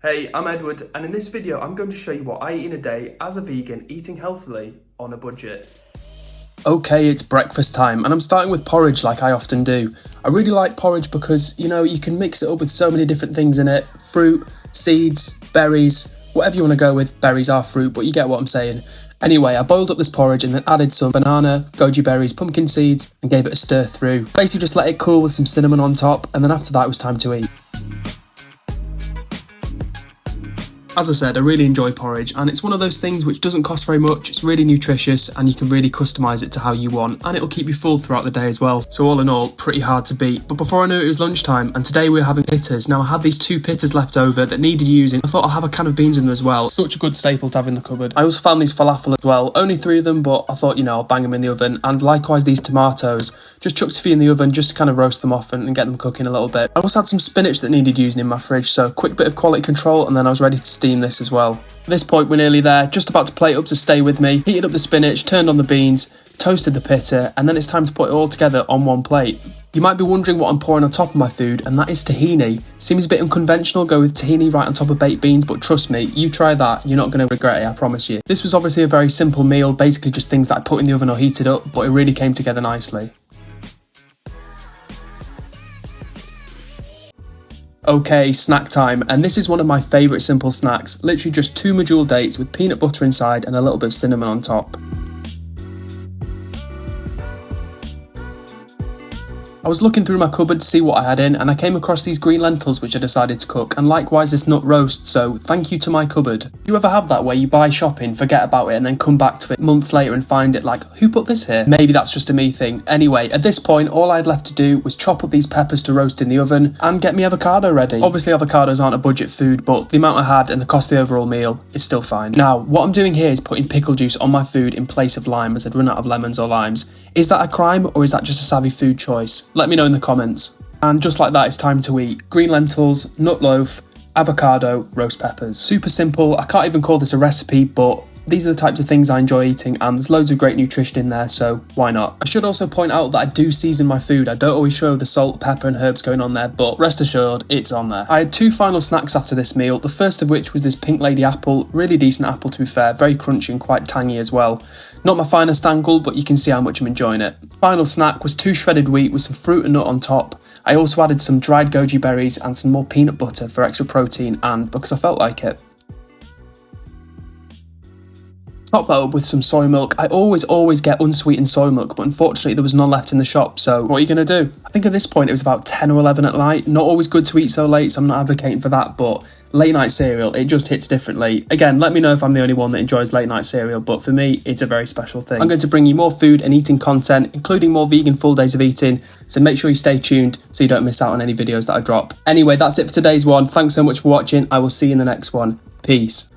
Hey, I'm Edward, and in this video I'm going to show you what I eat in a day as a vegan eating healthily on a budget. Okay, it's breakfast time, and I'm starting with porridge like I often do. I really like porridge because, you can mix it up with so many different things in it. Fruit, seeds, berries, whatever you want to go with. Berries are fruit, but you get what I'm saying. Anyway, I boiled up this porridge and then added some banana, goji berries, pumpkin seeds, and gave it a stir through. Basically just let it cool with some cinnamon on top, and then after that it was time to eat. As I said, I really enjoy porridge, and it's one of those things which doesn't cost very much, it's really nutritious, and you can really customise it to how you want, and it'll keep you full throughout the day as well. So all in all, pretty hard to beat. But before I knew it was lunchtime, and today we were having pitters. Now I had these 2 pitters left over that needed using. I thought I'll have a can of beans in them as well. Such a good staple to have in the cupboard. I also found these falafel as well, only 3 of them, but I thought, I'll bang them in the oven. And likewise these tomatoes, just chucked a few in the oven, just to kind of roast them off and get them cooking a little bit. I also had some spinach that needed using in my fridge, so quick bit of quality control, and then I was ready to steam this as well. At this point we're nearly there, just about to plate up, to stay with me. Heated up the spinach, turned on the beans, toasted the pitta, and then it's time to put it all together on one plate. You might be wondering what I'm pouring on top of my food, and that is tahini. Seems a bit unconventional, go with tahini right on top of baked beans, but trust me, you try that, you're not going to regret it, I promise you. This was obviously a very simple meal, basically just things that I put in the oven or heated up, but it really came together nicely. Okay, snack time, and this is one of my favourite simple snacks, literally just 2 medjool dates with peanut butter inside and a little bit of cinnamon on top. I was looking through my cupboard to see what I had in, and I came across these green lentils which I decided to cook, and likewise this nut roast, so thank you to my cupboard. Do you ever have that where you buy shopping, forget about it, and then come back to it months later and find it like, who put this here? Maybe that's just a me thing. Anyway, at this point all I had left to do was chop up these peppers to roast in the oven and get me avocado ready. Obviously avocados aren't a budget food, but the amount I had and the cost of the overall meal is still fine. Now, what I'm doing here is putting pickle juice on my food in place of lime, as I'd run out of lemons or limes. Is that a crime, or is that just a savvy food choice? Let me know in the comments. And just like that, it's time to eat. Green lentils, nut loaf, avocado, roast peppers. Super simple. I can't even call this a recipe, but these are the types of things I enjoy eating, and there's loads of great nutrition in there, so why not? I should also point out that I do season my food. I don't always show the salt, pepper and herbs going on there, but rest assured, it's on there. I had 2 final snacks after this meal, the first of which was this Pink Lady apple. Really decent apple, to be fair, very crunchy and quite tangy as well. Not my finest angle, but you can see how much I'm enjoying it. Final snack was 2 shredded wheat with some fruit and nut on top. I also added some dried goji berries and some more peanut butter for extra protein, and because I felt like it. Top that up with some soy milk. I always get unsweetened soy milk, but unfortunately there was none left in the shop, so what are you going to do? I think at this point it was about 10 or 11 at night. Not always good to eat so late, so I'm not advocating for that, but late night cereal, it just hits differently. Again, let me know if I'm the only one that enjoys late night cereal, but for me, it's a very special thing. I'm going to bring you more food and eating content, including more vegan full days of eating, so make sure you stay tuned so you don't miss out on any videos that I drop. Anyway, that's it for today's one. Thanks so much for watching. I will see you in the next one. Peace.